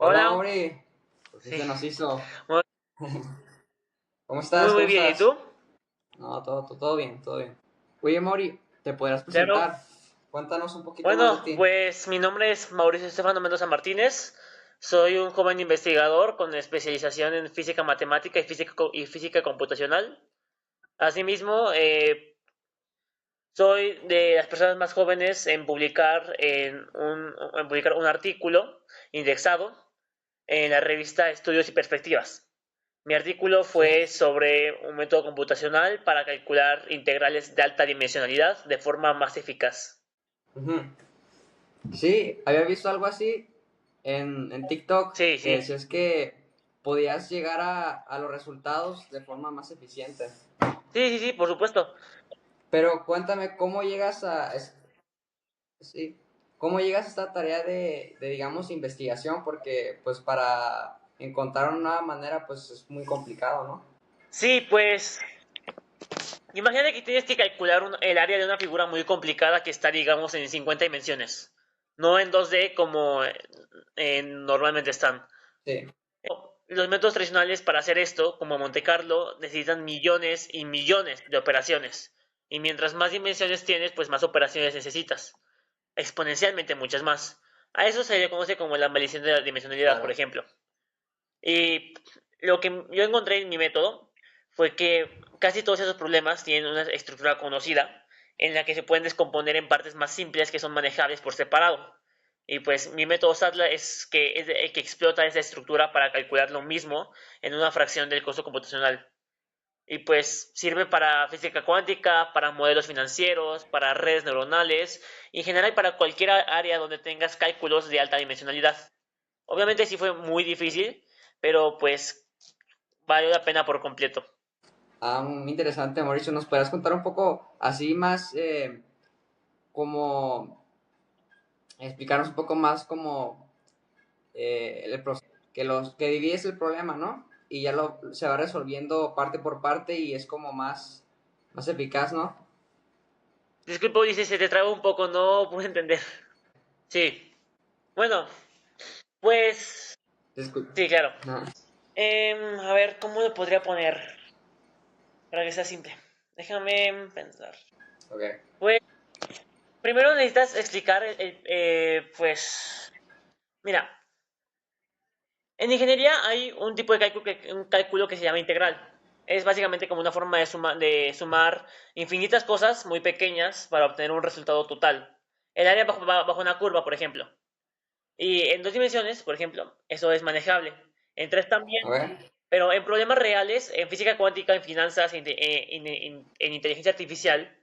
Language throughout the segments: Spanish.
Hola, Hola, Ori. Por fin sí, se nos hizo. muy, ¿Cómo muy, estás? muy ¿Cómo bien, ¿y estás? tú? No, todo bien, todo bien. Oye, Mori, ¿te podrás Claro. presentar? Cuéntanos un poquito más de Bueno, ti. pues mi nombre es Mauricio Estefano Mendoza Martínez. Soy un joven investigador con especialización en física matemática y física computacional. Asimismo, soy de las personas más jóvenes en publicar un artículo indexado en la revista Estudios y Perspectivas. Mi artículo Sí. fue sobre un método computacional para calcular integrales de alta dimensionalidad de forma más eficaz. Ujú. Sí, había visto algo así en TikTok Sí, que sí. decías que podías llegar a los resultados de forma más eficiente. Sí, sí, sí, por supuesto. Pero cuéntame, ¿cómo llegas sí, cómo llegas a esta tarea digamos, investigación? Porque, pues, para encontrar una nueva manera, pues, es muy complicado, ¿no? Sí, pues imagínate que tienes que calcular el área de una figura muy complicada que está, digamos, en 50 dimensiones. No en 2D como normalmente están. Sí. Los métodos tradicionales para hacer esto, como Monte Carlo, necesitan millones y millones de operaciones. Y mientras más dimensiones tienes, pues más operaciones necesitas. Exponencialmente muchas más. A eso se le conoce como la maldición de la dimensionalidad, por Claro. ejemplo. Y lo que yo encontré en mi método fue que casi todos esos problemas tienen una estructura conocida en la que se pueden descomponer en partes más simples que son manejables por separado. Y pues mi método SATLA es el que explota esa estructura para calcular lo mismo en una fracción del costo computacional. Y pues sirve para física cuántica, para modelos financieros, para redes neuronales y en general para cualquier área donde tengas cálculos de alta dimensionalidad. Obviamente sí fue muy difícil, pero pues valió la pena por completo. Ah, muy interesante, Mauricio. ¿Nos podrías contar un poco así más, como, explicarnos un poco más como el proceso, que divides el problema, ¿no? Y ya se va resolviendo parte por parte y es como más eficaz, ¿no? Disculpa, Ulises, se te traba un poco, no pude entender. Sí, bueno, pues Disculpe. sí, claro. Ajá. A ver, ¿cómo lo podría poner para que sea simple? Déjame pensar. Ok. Pues primero necesitas explicar, pues, mira, en ingeniería hay un tipo de un cálculo que se llama integral. Es básicamente como una forma de sumar infinitas cosas muy pequeñas para obtener un resultado total. El área bajo una curva, por ejemplo. Y en dos dimensiones, por ejemplo, eso es manejable. En tres también, A ver. pero en problemas reales, en física cuántica, en finanzas, en inteligencia artificial,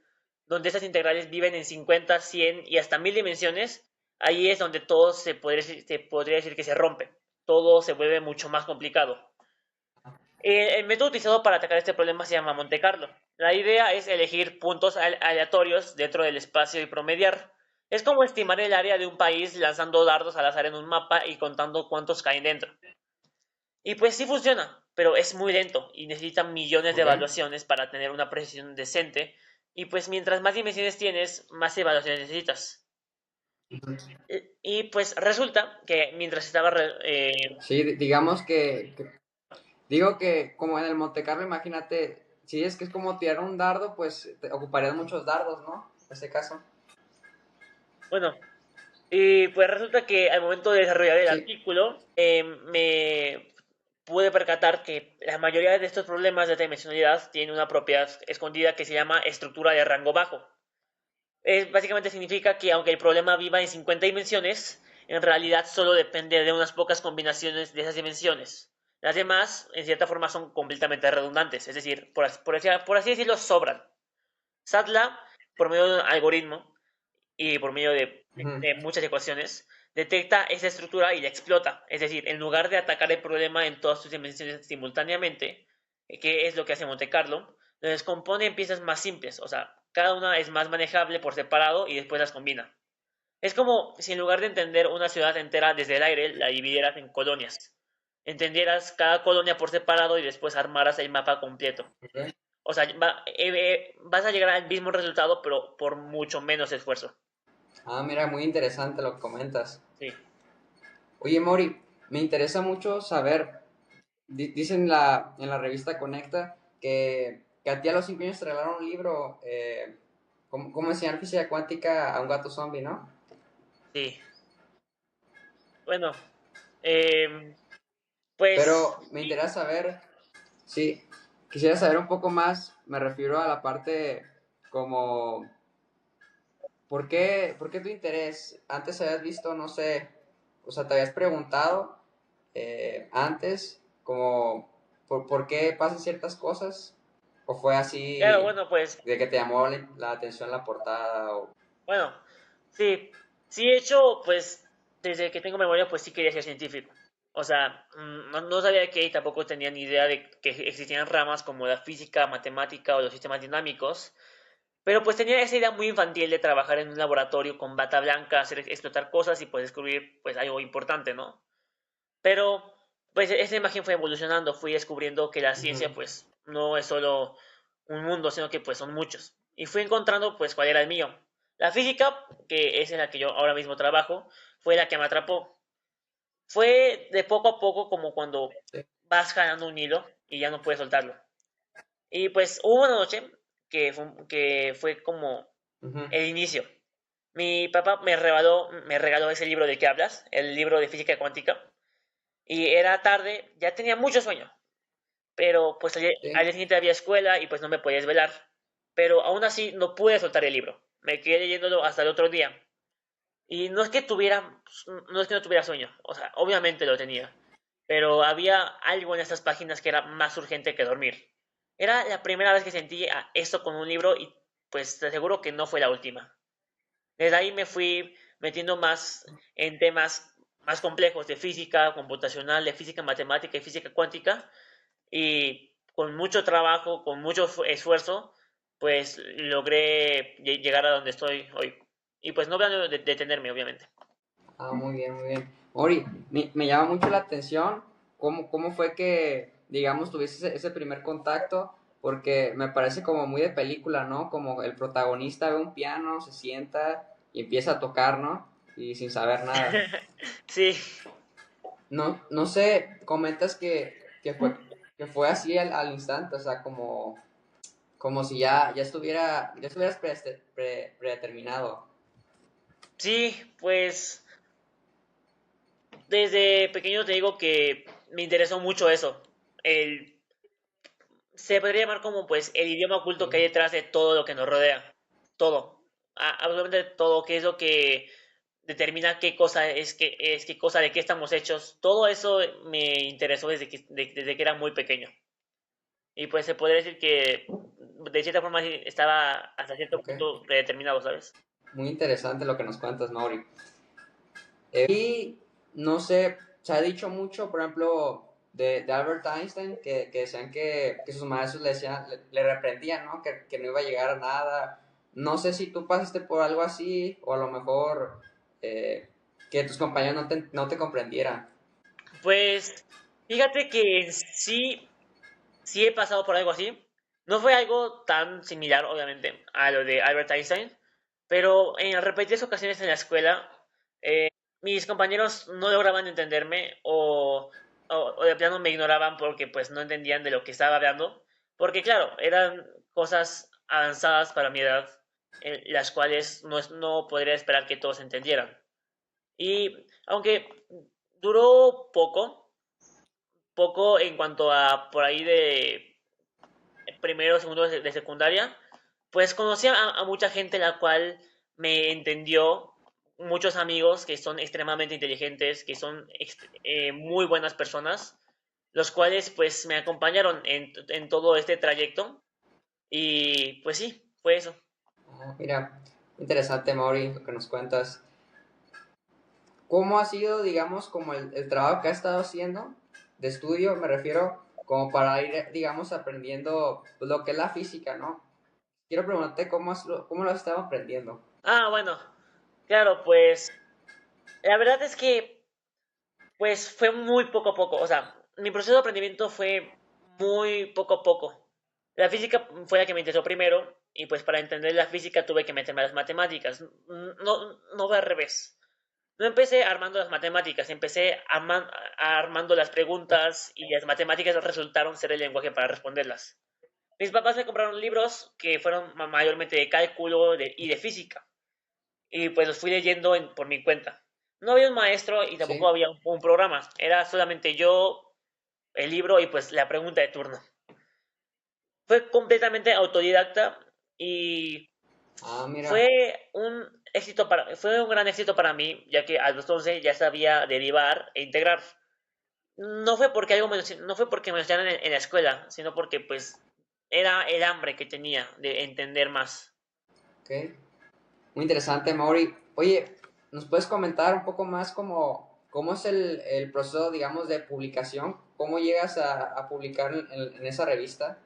donde esas integrales viven en 50, 100 y hasta 1000 dimensiones, ahí es donde todo se podría decir que se rompe. Todo se vuelve mucho más complicado. El método utilizado para atacar este problema se llama Monte Carlo. La idea es elegir puntos aleatorios dentro del espacio y promediar. Es como estimar el área de un país lanzando dardos al azar en un mapa y contando cuántos caen dentro. Y pues sí funciona, pero es muy lento y necesita millones de Ok. evaluaciones para tener una precisión decente. Y pues mientras más dimensiones tienes, más evaluaciones necesitas. Y pues resulta que mientras Sí, digamos digo que como en el Monte Carlo, imagínate, si es que es como tirar un dardo, pues te ocuparías muchos dardos, ¿no? En ese caso. bueno, y pues resulta que al momento de desarrollar el Sí. artículo, me pude percatar que la mayoría de estos problemas de dimensionalidad tienen una propiedad escondida que se llama estructura de rango bajo. Básicamente significa que aunque el problema viva en 50 dimensiones, en realidad solo depende de unas pocas combinaciones de esas dimensiones. Las demás, en cierta forma, son completamente redundantes, es decir, por así decirlo, sobran. SATLA, por medio de un algoritmo y por medio Ujú. de muchas ecuaciones, detecta esa estructura y la explota. Es decir, en lugar de atacar el problema en todas sus dimensiones simultáneamente, que es lo que hace Monte Carlo, lo descompone en piezas más simples. O sea, cada una es más manejable por separado y después las combina. Es como si en lugar de entender una ciudad entera desde el aire, la dividieras en colonias. Entendieras cada colonia por separado y después armaras el mapa completo. Ok. O sea, vas a llegar al mismo resultado, pero por mucho menos esfuerzo. Ah, mira, muy interesante lo que comentas. Sí. Oye, Mori, me interesa mucho saber, dicen en la revista Conecta que a ti a los 5 años te regalaron un libro, cómo enseñar física cuántica a un gato zombie, ¿no? Sí, bueno, eh, pues Pero me sí, interesa saber, sí, quisiera saber un poco más, me refiero a la parte como, por qué tu interés? Antes habías visto, no sé, o sea, te habías preguntado antes, como, por qué pasan ciertas cosas? ¿O fue claro, así bueno, pues, de que te llamó la atención la portada? bueno, sí, sí he hecho, pues, desde que tengo memoria, pues sí quería ser científico. O sea, no sabía que y tampoco tenía ni idea de que existían ramas como la física, matemática o los sistemas dinámicos. Pero pues tenía esa idea muy infantil de trabajar en un laboratorio con bata blanca, hacer explotar cosas y pues descubrir pues algo importante, ¿no? Pero pues esa imagen fue evolucionando, fui descubriendo que la Ujú. ciencia pues no es solo un mundo, sino que pues son muchos. Y fui encontrando pues cuál era el mío. La física, que es en la que yo ahora mismo trabajo, fue la que me atrapó. Fue de poco a poco como cuando Sí. vas jalando un hilo y ya no puedes soltarlo. Y pues hubo una noche que fue como Ujú. el inicio. Mi papá me regaló ese libro de que hablas, el libro de física cuántica, y era tarde, ya tenía mucho sueño, pero pues al Sí. día siguiente había escuela y pues no me podía desvelar. Pero aún así no pude soltar el libro, me quedé leyéndolo hasta el otro día. Y no es que no tuviera sueño, o sea, obviamente lo tenía, pero había algo en estas páginas que era más urgente que dormir. Era la primera vez que sentí esto con un libro y pues te aseguro que no fue la última. Desde ahí me fui metiendo más en temas más complejos de física computacional, de física matemática y física cuántica. Y con mucho trabajo, con mucho esfuerzo, pues logré llegar a donde estoy hoy. Y pues no voy a detenerme, obviamente. Ah, muy bien, muy bien. Ori, me llama mucho la atención cómo fue que, digamos, tuviste ese primer contacto, porque me parece como muy de película, ¿no? Como el protagonista ve un piano, se sienta y empieza a tocar, ¿no? Y sin saber nada. Sí, No, no sé, comentas que fue así al instante, o sea, como si ya estuvieras predeterminado. sí, pues desde pequeño te digo que me interesó mucho eso. El, Se podría llamar como pues el idioma oculto que Sí. hay detrás de todo lo que nos rodea. Todo. Absolutamente todo, qué es lo que determina qué cosa, de qué estamos hechos. Todo eso me interesó desde que era muy pequeño. Y pues se podría decir que de cierta forma sí estaba hasta cierto Ok. punto predeterminado, ¿sabes? Muy interesante lo que nos cuentas, Mauri. Y no sé, se ha dicho mucho, por ejemplo, de Albert Einstein, que decían que sus maestros le reprendían, ¿no? Que no iba a llegar a nada. No sé si tú pasaste por algo así, o a lo mejor eh, que tus compañeros no te comprendieran. Pues fíjate que sí he pasado por algo así. No fue algo tan similar, obviamente, a lo de Albert Einstein, pero en repetidas ocasiones en la escuela, mis compañeros no lograban entenderme o de plano me ignoraban porque pues no entendían de lo que estaba hablando, porque claro, eran cosas avanzadas para mi edad, las cuales no podría esperar que todos entendieran. Y aunque duró poco en cuanto a por ahí de primero o segundo de secundaria, pues conocí a mucha gente la cual me entendió, muchos amigos que son extremadamente inteligentes, que son muy buenas personas, los cuales pues me acompañaron en todo este trayecto y pues sí, fue eso. Ah, mira, interesante, Mauri, lo que nos cuentas. ¿Cómo ha sido, digamos, como el trabajo que has estado haciendo de estudio? Me refiero como para ir, digamos, aprendiendo pues, lo que es la física, ¿no? Quiero preguntarte cómo lo has estado aprendiendo. Bueno, claro, pues la verdad es que pues fue muy poco a poco, o sea, mi proceso de aprendimiento fue muy poco a poco. La física fue la que me interesó primero y pues para entender la física tuve que meterme a las matemáticas. No fue al revés. No empecé armando las matemáticas, empecé armando las preguntas y las matemáticas resultaron ser el lenguaje para responderlas. Mis papás me compraron libros que fueron mayormente de cálculo y de física, y pues los fui leyendo por mi cuenta. No había un maestro y tampoco Sí. había un programa, era solamente yo, el libro y pues la pregunta de turno. Fue completamente autodidacta y Ah, mira. fue un gran éxito para mí, ya que a los 11 ya sabía derivar e integrar. No fue porque me lo enseñaran en la escuela, sino porque pues era el hambre que tenía de entender más. Ok. Muy interesante, Mauri. Oye, ¿nos puedes comentar un poco más cómo es el proceso, digamos, de publicación? ¿Cómo llegas a publicar en esa revista?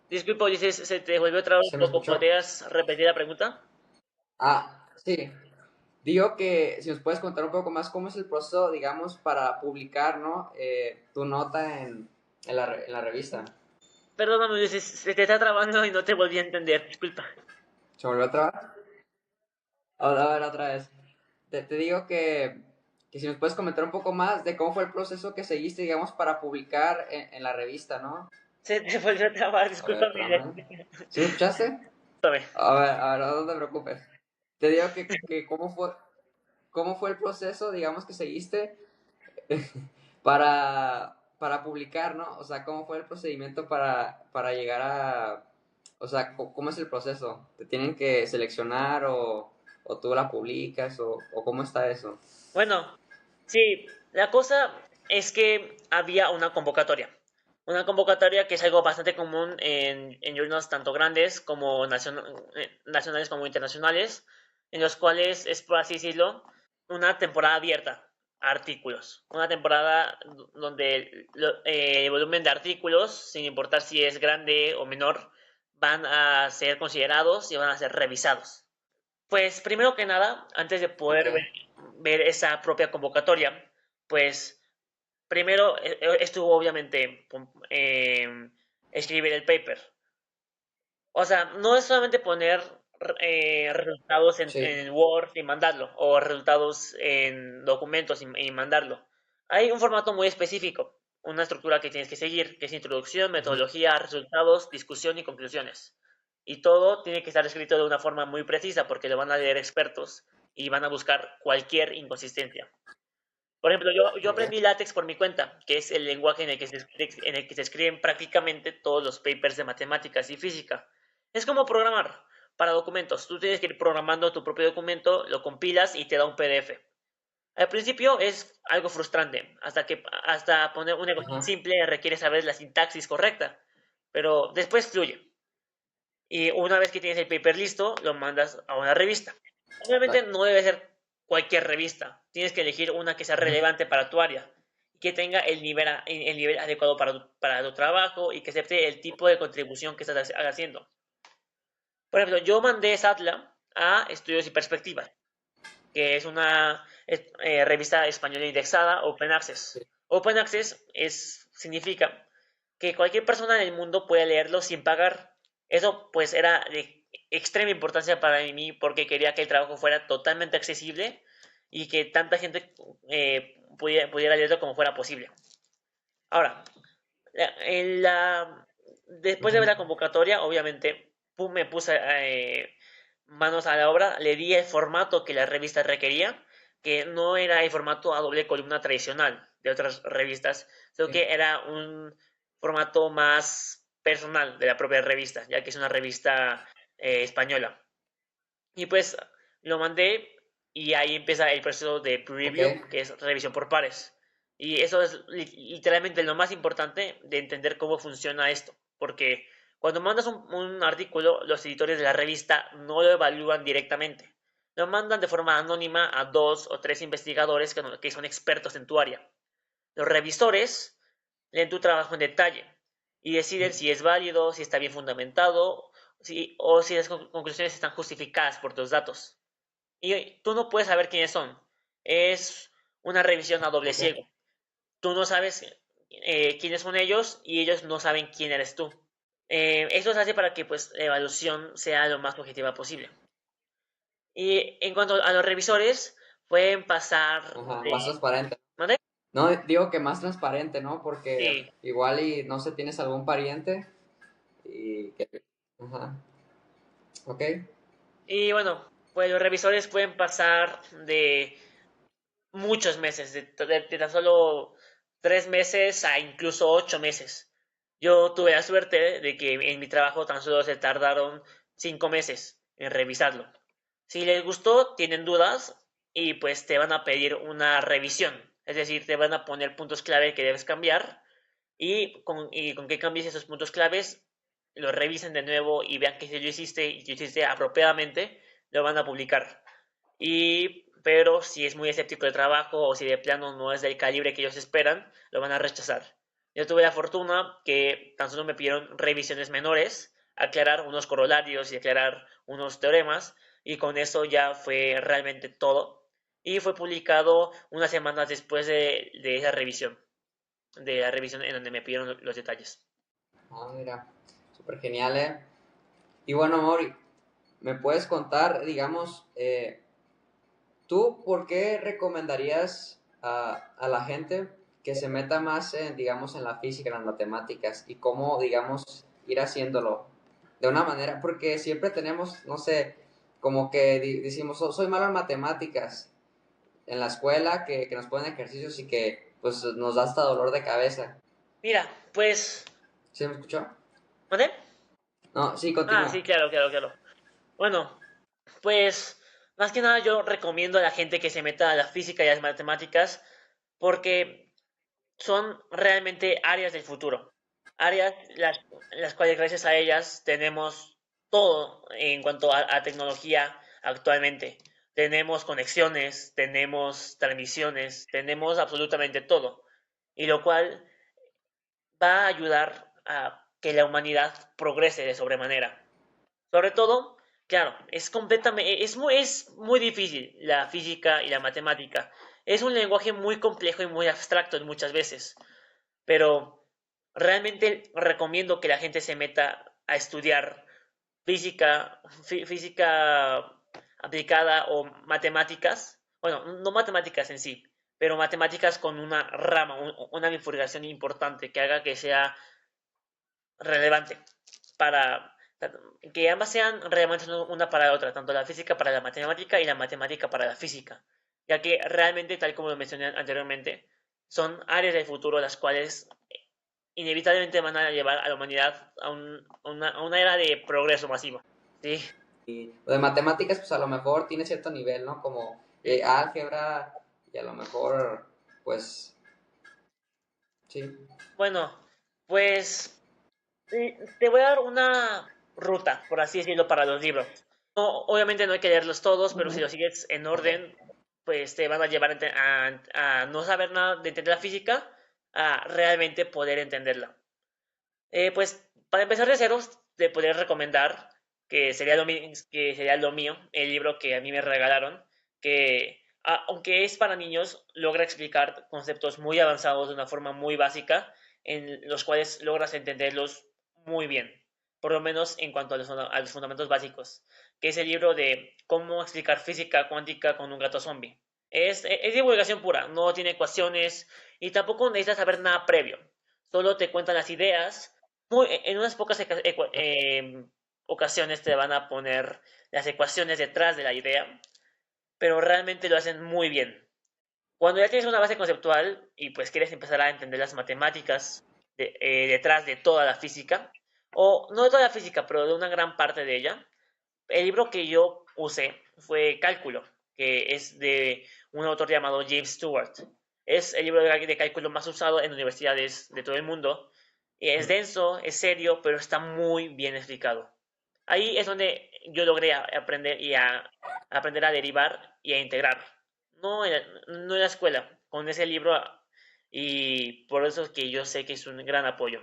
Disculpa, Ulises, se te volvió otra vez ¿Se un me poco. escuchó? ¿Podrías repetir la pregunta? Sí. Digo que si nos puedes contar un poco más cómo es el proceso, digamos, para publicar, ¿no? Tu nota en la revista. Perdóname, Ulises, se te está trabando y no te volví a entender. Disculpa. ¿Se volvió otra vez? A ver, otra vez. Te digo que si nos puedes comentar un poco más de cómo fue el proceso que seguiste, digamos, para publicar en la revista, ¿no? Se te volvió a trabar, A ver, discúlpame. espérame. ¿Sí me escuchaste? Discúlpame. A ver, no te preocupes. Te digo que cómo fue el proceso, digamos, que seguiste para publicar, ¿no? O sea, cómo fue el procedimiento para llegar a... O sea, ¿cómo es el proceso? ¿Te tienen que seleccionar o tú la publicas o cómo está eso? Bueno, sí, la cosa es que había una convocatoria. Una convocatoria que es algo bastante común en journals tanto grandes como nacionales como internacionales, en los cuales es, por así decirlo, una temporada abierta a artículos. Una temporada donde el volumen de artículos, sin importar si es grande o menor, van a ser considerados y van a ser revisados. Pues primero que nada, antes de Ok, poder ver esa propia convocatoria, pues primero estuvo obviamente escribir el paper. O sea, no es solamente poner resultados sí. en Word y mandarlo, o resultados en documentos y mandarlo. Hay un formato muy específico, una estructura que tienes que seguir, que es introducción, Ujú. metodología, resultados, discusión y conclusiones. Y todo tiene que estar escrito de una forma muy precisa porque lo van a leer expertos y van a buscar cualquier inconsistencia. Por ejemplo, yo Ok, aprendí LaTeX por mi cuenta, que es el lenguaje en el que se escriben prácticamente todos los papers de matemáticas y física. Es como programar para documentos. Tú tienes que ir programando tu propio documento, lo compilas y te da un PDF. Al principio es algo frustrante, hasta poner una ecuación ajá, simple requiere saber la sintaxis correcta, pero después fluye. Y una vez que tienes el paper listo, lo mandas a una revista. Obviamente no debe ser cualquier revista. Tienes que elegir una que sea ujú. relevante para tu área, que tenga el nivel adecuado para tu trabajo y que acepte el tipo de contribución que estás haciendo. Por ejemplo, yo mandé Satla a Estudios y Perspectivas, que es una revista española indexada Open Sí, Access. Open Access significa que cualquier persona en el mundo puede leerlo sin pagar. Eso pues era de extrema importancia para mí porque quería que el trabajo fuera totalmente accesible y que tanta gente pudiera leerlo como fuera posible. Ahora, en después de ver ujú. la convocatoria, obviamente me puse manos a la obra, le di el formato que la revista requería, que no era el formato a doble columna tradicional de otras revistas, sino Sí, que era un formato más personal de la propia revista, ya que es una revista española. Y pues lo mandé y ahí empieza el proceso de peer ok, review, que es revisión por pares. Y eso es literalmente lo más importante de entender cómo funciona esto, porque cuando mandas un artículo, los editores de la revista no lo evalúan directamente. Lo mandan de forma anónima a 2 o 3 investigadores que son expertos en tu área. Los revisores leen tu trabajo en detalle y deciden si es válido, si está bien fundamentado, o si las conclusiones están justificadas por tus datos. Y tú no puedes saber quiénes son. Es una revisión a doble ok. ciego. Tú no sabes quiénes son ellos y ellos no saben quién eres tú. Eso se hace para que pues, la evaluación sea lo más objetiva posible. Y en cuanto a los revisores, pueden pasar Ajá, de... más transparente. ¿Mande? No, digo que más transparente, ¿no? Porque Sí. igual y no sé, tienes algún pariente y que... Ajá, ok. Y bueno, pues los revisores pueden pasar de muchos meses, de tan solo 3 meses a incluso 8 meses. Yo tuve la suerte de que en mi trabajo tan solo se tardaron 5 meses en revisarlo. Si les gustó, tienen dudas y pues te van a pedir una revisión. Es decir, te van a poner puntos clave que debes cambiar y con que cambies esos puntos claves, lo revisen de nuevo y vean que si lo hiciste y lo hiciste apropiadamente, lo van a publicar. Pero si es muy escéptico el trabajo o si de plano no es del calibre que ellos esperan, lo van a rechazar. Yo tuve la fortuna que tan solo me pidieron revisiones menores, aclarar unos corolarios y aclarar unos teoremas, y con eso ya fue realmente todo. Y fue publicado unas semanas después de esa revisión, de la revisión en donde me pidieron los detalles. Ah, mira, súper genial, ¿eh? Y bueno, Mori, ¿me puedes contar, digamos, tú por qué recomendarías a la gente que se meta más, en, digamos, en la física, en las matemáticas y cómo, digamos, ir haciéndolo de una manera? Porque siempre tenemos, no sé, como que decimos, soy malo en matemáticas en la escuela, que nos ponen ejercicios y que pues nos da hasta dolor de cabeza. Mira, pues... ¿Sí me escuchó? ¿Vale? No, sí, Ah, continúa. sí, claro, claro, claro. Bueno, pues más que nada yo recomiendo a la gente que se meta a la física y a las matemáticas porque son realmente áreas del futuro. Áreas las cuales gracias a ellas tenemos todo en cuanto a tecnología actualmente. Tenemos conexiones, tenemos transmisiones, tenemos absolutamente todo. Y lo cual va a ayudar a que la humanidad progrese de sobremanera. Sobre todo, claro, es muy difícil la física y la matemática. Es un lenguaje muy complejo y muy abstracto muchas veces, pero realmente recomiendo que la gente se meta a estudiar física aplicada o matemáticas, bueno, no matemáticas en sí, pero matemáticas con una rama, una bifurcación importante que haga que sea relevante para que ambas sean relevantes una para la otra, tanto la física para la matemática y la matemática para la física, ya que realmente, tal como lo mencioné anteriormente, son áreas del futuro las cuales inevitablemente van a llevar a la humanidad a una era de progreso masivo. Sí, Y lo de matemáticas, pues a lo mejor tiene cierto nivel, ¿no? Como sí. álgebra y a lo mejor, pues, sí. Bueno, pues te voy a dar una ruta, por así decirlo, para los libros. No, obviamente no hay que leerlos todos, pero si los sigues en orden, pues te van a llevar a no saber nada de entender la física, a realmente poder entenderla. Pues para empezar de cero, te podría recomendar que sería lo mío, el libro que a mí me regalaron, que aunque es para niños, logra explicar conceptos muy avanzados de una forma muy básica, en los cuales logras entenderlos muy bien, por lo menos en cuanto a los fundamentos básicos, que es el libro de Cómo explicar física cuántica con un gato zombie. Es divulgación pura, no tiene ecuaciones y tampoco necesitas saber nada previo. Solo te cuentan las ideas en unas pocas ocasiones te van a poner las ecuaciones detrás de la idea, pero realmente lo hacen muy bien. Cuando ya tienes una base conceptual y pues quieres empezar a entender las matemáticas detrás de toda la física, o no de toda la física, pero de una gran parte de ella, el libro que yo usé fue Cálculo, que es de un autor llamado James Stewart. Es el libro de cálculo más usado en universidades de todo el mundo. Es denso, es serio, pero está muy bien explicado. Ahí es donde yo logré aprender aprender a derivar y a integrar. No en la escuela, con ese libro, y por eso es que yo sé que es un gran apoyo.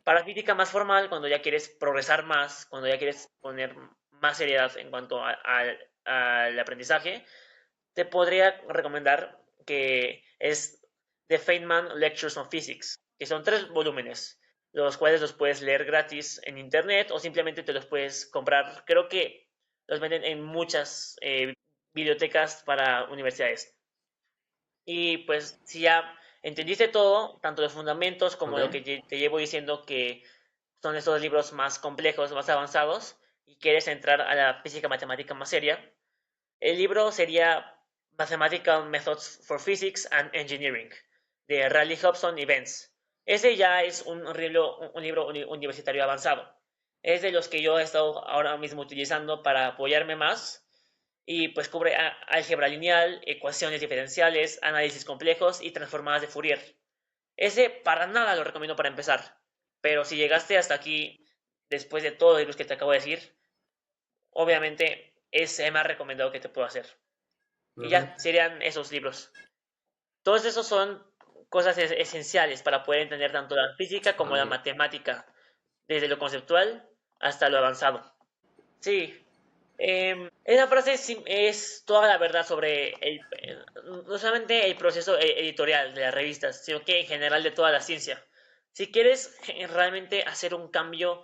Para física más formal, cuando ya quieres progresar más, cuando ya quieres poner más seriedad en cuanto al aprendizaje, te podría recomendar que es The Feynman Lectures on Physics, que son 3 volúmenes, los cuales los puedes leer gratis en internet o simplemente te los puedes comprar. Creo que los venden en muchas bibliotecas para universidades. Y pues si ya entendiste todo, tanto los fundamentos como lo que Ok. te llevo diciendo que son estos libros más complejos, más avanzados, y quieres entrar a la física matemática más seria, el libro sería Mathematical Methods for Physics and Engineering, de Raleigh, Hobson y Benz. Ese ya es un libro universitario avanzado. Es de los que yo he estado ahora mismo utilizando para apoyarme más y pues cubre álgebra lineal, ecuaciones diferenciales, análisis complejos y transformadas de Fourier. Ese para nada lo recomiendo para empezar, pero si llegaste hasta aquí después de todos los libros que te acabo de decir, obviamente es el más recomendado que te puedo hacer. Y ya, Ok. serían esos libros. Todos esos son cosas esenciales para poder entender tanto la física como la Ok. matemática, desde lo conceptual hasta lo avanzado. Sí, esa frase es toda la verdad sobre no solamente el proceso editorial de las revistas, sino que en general de toda la ciencia. Si quieres realmente hacer un cambio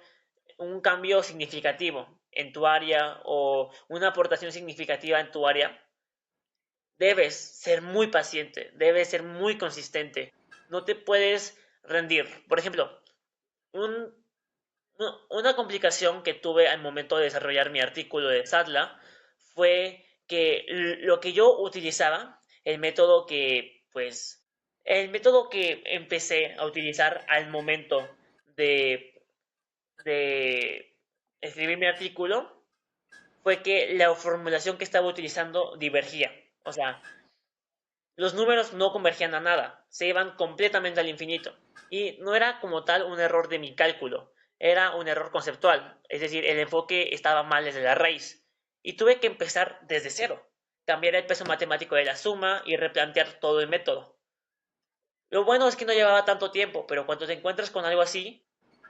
significativo en tu área o una aportación significativa en tu área, debes ser muy paciente, debes ser muy consistente. No te puedes rendir. Por ejemplo, un, una complicación que tuve al momento de desarrollar mi artículo de Sadla fue que lo que yo utilizaba, el método que empecé a utilizar al momento de, de escribir mi artículo, fue que la formulación que estaba utilizando divergía. O sea, los números no convergían a nada, se iban completamente al infinito. Y no era como tal un error de mi cálculo, era un error conceptual, es decir, el enfoque estaba mal desde la raíz. Y tuve que empezar desde cero, cambiar el peso matemático de la suma y replantear todo el método. Lo bueno es que no llevaba tanto tiempo, pero cuando te encuentras con algo así,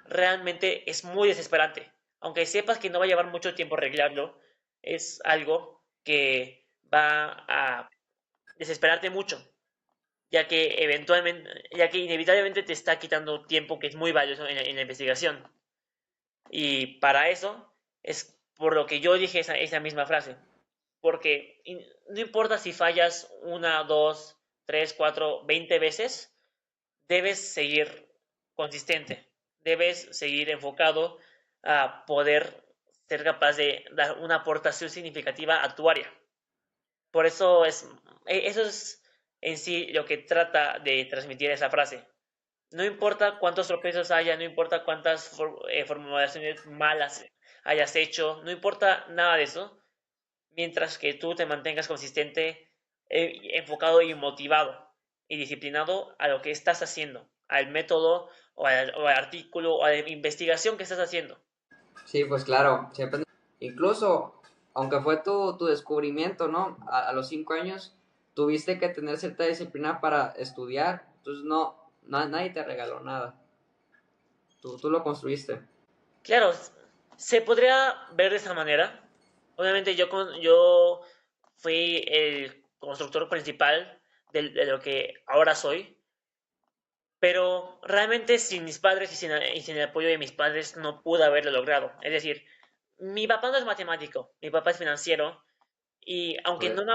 realmente es muy desesperante. Aunque sepas que no va a llevar mucho tiempo arreglarlo, es algo que va a desesperarte mucho, ya que inevitablemente te está quitando tiempo que es muy valioso en la investigación. Y para eso es por lo que yo dije esa misma frase. Porque no importa si fallas una, dos, tres, cuatro, 20 veces, debes seguir consistente, debes seguir enfocado a poder ser capaz de dar una aportación significativa a tu área. Por eso eso es en sí lo que trata de transmitir esa frase. No importa cuántos tropiezos haya, no importa cuántas formulaciones malas hayas hecho, no importa nada de eso, mientras que tú te mantengas consistente, enfocado y motivado y disciplinado a lo que estás haciendo, al método o al artículo o a la investigación que estás haciendo. Sí, pues claro, siempre. Incluso, aunque fue tu descubrimiento, ¿no? A los 5 años tuviste que tener cierta disciplina para estudiar, entonces nadie te regaló nada, tú lo construiste. Claro, se podría ver de esa manera. Obviamente yo fui el constructor principal de lo que ahora soy, pero realmente sin mis padres y sin el apoyo de mis padres no pude haberlo logrado. Es decir, mi papá no es matemático, mi papá es financiero y Ok. aunque no me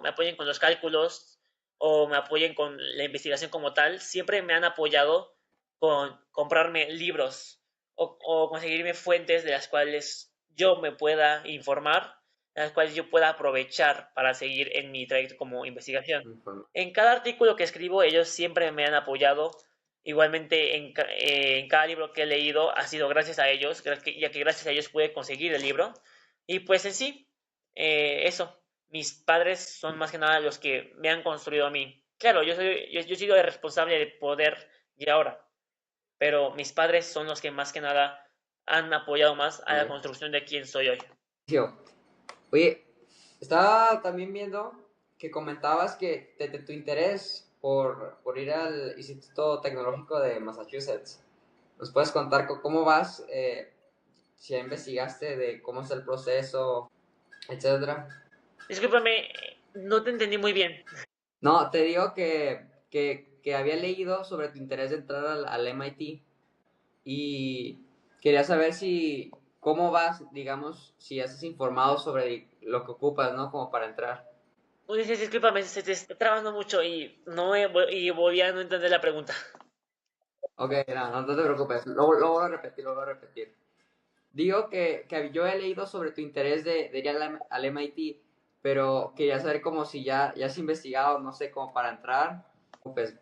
apoyen con los cálculos o me apoyen con la investigación como tal, siempre me han apoyado con comprarme libros o conseguirme fuentes de las cuales yo me pueda informar, de las cuales yo pueda aprovechar para seguir en mi trayecto como investigación. En cada artículo que escribo, ellos siempre me han apoyado. Igualmente, en cada libro que he leído ha sido gracias a ellos, ya que gracias a ellos pude conseguir el libro. Y pues en sí, eso, mis padres son más que nada los que me han construido a mí. Claro, yo he sido el responsable de poder ir ahora, pero mis padres son los que más que nada han apoyado más a la Ok. construcción de quién soy hoy. Oye, estaba también viendo que comentabas que tu interés por ir al Instituto Tecnológico de Massachusetts. ¿Nos puedes contar cómo vas? Si ya investigaste de cómo es el proceso, etcétera. Discúlpame, no te entendí muy bien. No, te digo que había leído sobre tu interés de entrar al MIT y quería saber si, cómo vas, digamos, si has informado sobre lo que ocupas, ¿no? Como para entrar. Ulises, discúlpame, se te está trabando mucho y y volví a no entender la pregunta. Ok, no te preocupes, lo voy a repetir, lo voy a repetir. Digo que yo he leído sobre tu interés de ir al MIT, pero quería saber como si ya has investigado, no sé, como para entrar. Pues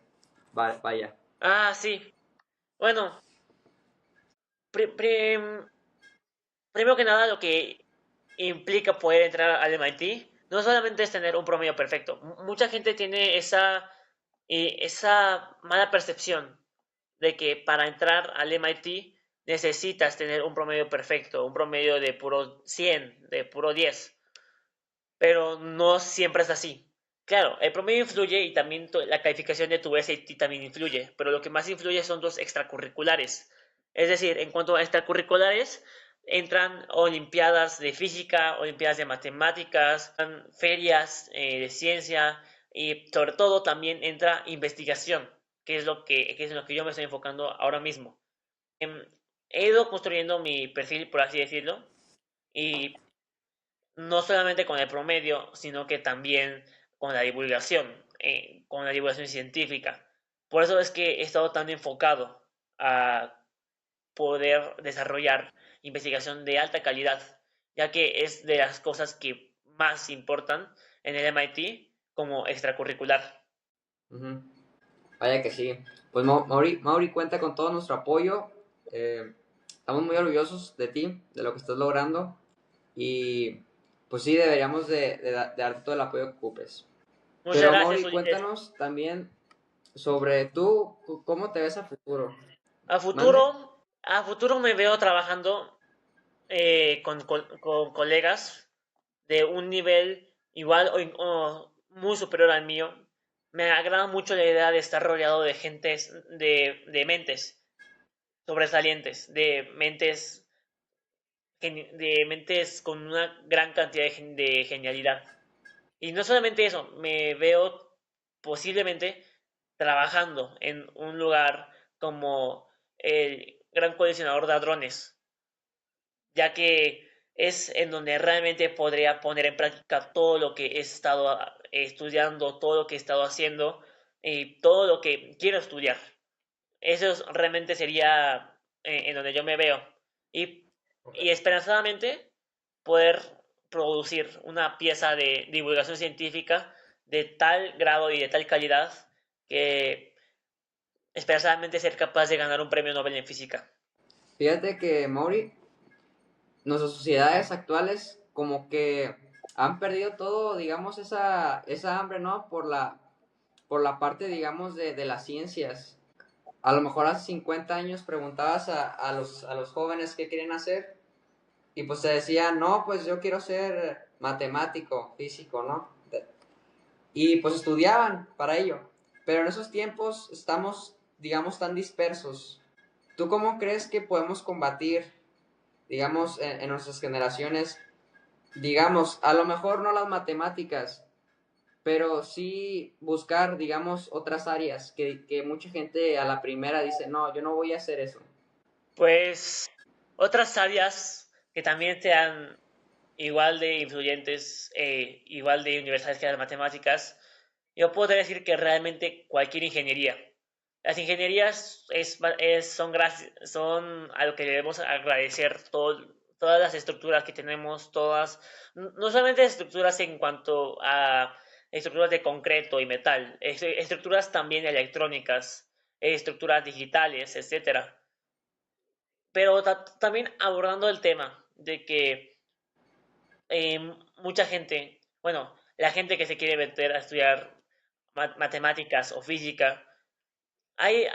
vaya. Ah, sí. Bueno, pri- prim- primero que nada, lo que implica poder entrar al MIT no solamente es tener un promedio perfecto. Mucha gente tiene esa mala percepción de que para entrar al MIT necesitas tener un promedio perfecto, un promedio de puro 100, de puro 10, pero no siempre es así. Claro, el promedio influye y también la calificación de tu SAT también influye, pero lo que más influye son los extracurriculares. Es decir, en cuanto a extracurriculares, entran olimpiadas de física, olimpiadas de matemáticas, ferias de ciencia y sobre todo también entra investigación, que es en lo que yo me estoy enfocando ahora mismo. Em, He ido construyendo mi perfil, por así decirlo, y no solamente con el promedio, sino que también con la divulgación científica. Por eso es que he estado tan enfocado a poder desarrollar investigación de alta calidad, ya que es de las cosas que más importan en el MIT como extracurricular. Ujú. Vaya que sí. Pues Mauri cuenta con todo nuestro apoyo. Estamos muy orgullosos de ti, de lo que estás logrando. Y pues sí, deberíamos de darte todo el apoyo que ocupes. Muchas Pero gracias, Mauri, Ulises. cuéntanos también sobre tú, cómo te ves a futuro. A ¿Mande? futuro, a futuro me veo trabajando con colegas de un nivel igual o muy superior al mío. Me agrada mucho la idea de estar rodeado de gentes, de mentes sobresalientes, de mentes con una gran cantidad de genialidad. Y no solamente eso, me veo posiblemente trabajando en un lugar como el gran coleccionador de hadrones, ya que es en donde realmente podría poner en práctica todo lo que he estado estudiando, todo lo que he estado haciendo y todo lo que quiero estudiar. Realmente sería en donde yo me veo. Y, y esperanzadamente poder producir una pieza de divulgación científica de tal grado y de tal calidad que esperanzadamente ser capaz de ganar un premio Nobel en física. Fíjate que, Mauri, nuestras sociedades actuales como que han perdido todo, digamos, esa hambre, ¿no? Por la parte, digamos, de las ciencias. A lo mejor hace 50 años preguntabas a los jóvenes qué querían hacer y pues te decían, no, pues yo quiero ser matemático, físico, ¿no? Y pues estudiaban para ello. Pero en esos tiempos estamos, digamos, tan dispersos. ¿Tú cómo crees que podemos combatir, digamos, en nuestras generaciones, digamos, a lo mejor no las matemáticas, pero sí buscar, digamos, otras áreas que mucha gente a la primera dice, no, yo no voy a hacer eso? Pues otras áreas que también sean igual de influyentes, igual de universales que las matemáticas, yo podría decir que realmente cualquier ingeniería. Las ingenierías son a lo que debemos agradecer todas las estructuras que tenemos, no solamente estructuras en cuanto a estructuras de concreto y metal, estructuras también electrónicas, estructuras digitales, etcétera. Pero también abordando el tema de que eh, mucha gente, bueno, la gente que se quiere meter a estudiar matemáticas o física, hay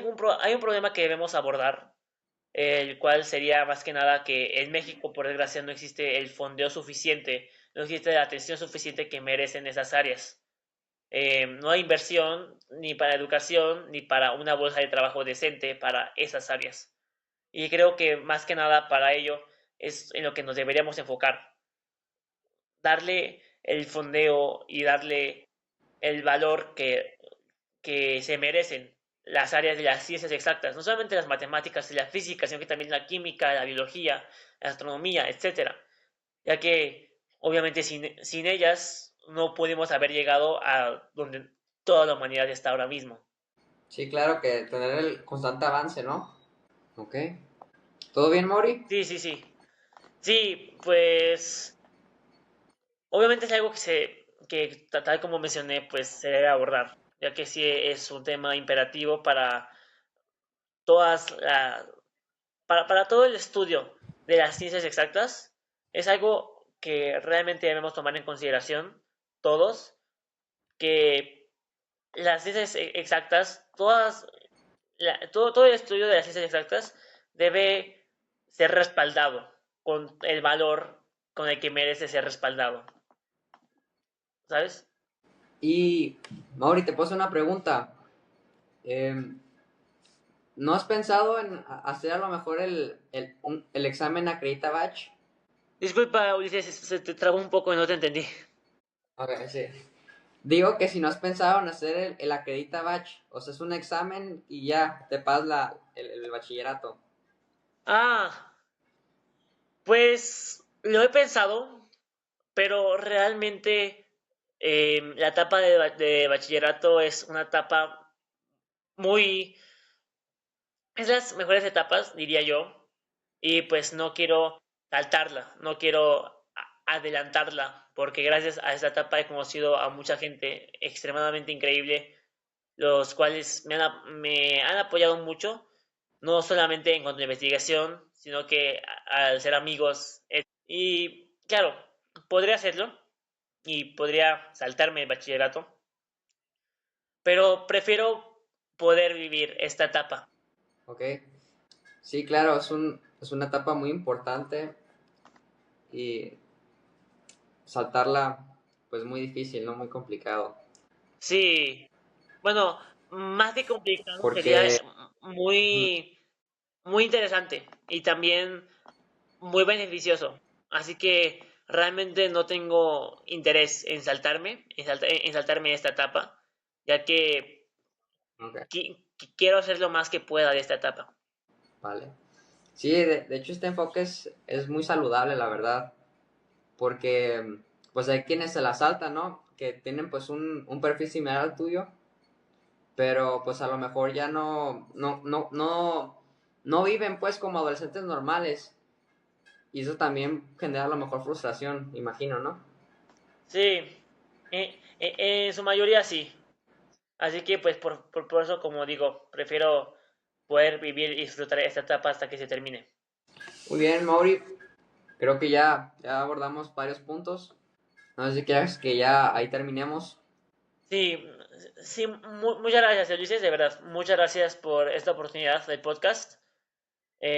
un problema que debemos abordar, el cual sería más que nada que en México, por desgracia, no existe el fondeo suficiente, no existe la atención suficiente que merecen esas áreas. No hay inversión ni para educación ni para una bolsa de trabajo decente para esas áreas. Y creo que más que nada para ello es en lo que nos deberíamos enfocar, darle el fondeo y darle el valor que se merecen las áreas de las ciencias exactas, no solamente las matemáticas y la física, sino que también la química, la biología, la astronomía, etcétera, ya que obviamente sin ellas no pudimos haber llegado a donde toda la humanidad está ahora mismo. Sí, claro que tener el constante avance, ¿no? Ok. ¿Todo bien, Mori? Sí, sí, sí. Sí, pues obviamente es algo que tal como mencioné, pues se debe abordar, ya que sí es un tema imperativo para todas la, para todo el estudio de las ciencias exactas. Es algo que realmente debemos tomar en consideración todos, que las ciencias exactas, todo el estudio de las ciencias exactas debe ser respaldado con el valor con el que merece ser respaldado, ¿sabes? Y, Mauri, te puedo hacer una pregunta. Em, ¿No has pensado en hacer a lo mejor el examen Acredita Batch? Disculpa, Ulises, se te trabó un poco y no te entendí. Ok, sí. Digo que si no has pensado en hacer el Acredita Batch, o sea, es un examen y ya te pasas el bachillerato. Ah, pues lo he pensado, pero realmente la etapa de bachillerato es una etapa muy... Es las mejores etapas, diría yo, y pues no quiero saltarla, no quiero adelantarla, porque gracias a esta etapa he conocido a mucha gente extremadamente increíble, los cuales me han apoyado mucho, no solamente en cuanto a investigación, sino que al ser amigos. Y claro, podría hacerlo y podría saltarme el bachillerato, pero prefiero poder vivir esta etapa. Ok. Sí, claro, es una etapa muy importante y saltarla, pues muy difícil, ¿no? Muy complicado. Sí, bueno, más que complicado sería Porque, ujú, muy, muy interesante y también muy beneficioso. Así que realmente no tengo interés en en saltarme esta etapa, ya que ok, quiero hacer lo más que pueda de esta etapa. vale. Sí, de hecho este enfoque es muy saludable, la verdad, porque pues hay quienes se la saltan, ¿no? Que tienen pues un perfil similar al tuyo, pero pues a lo mejor ya no viven pues como adolescentes normales y eso también genera a lo mejor frustración, imagino, ¿no? Sí, en su mayoría sí. Así que pues por eso, como digo, prefiero poder vivir y disfrutar esta etapa hasta que se termine. Muy bien, Mauri, creo que ya abordamos varios puntos. No sé si quieres que ya ahí terminemos. Sí, sí, muchas gracias, Ulises, de verdad. Muchas gracias por esta oportunidad del podcast.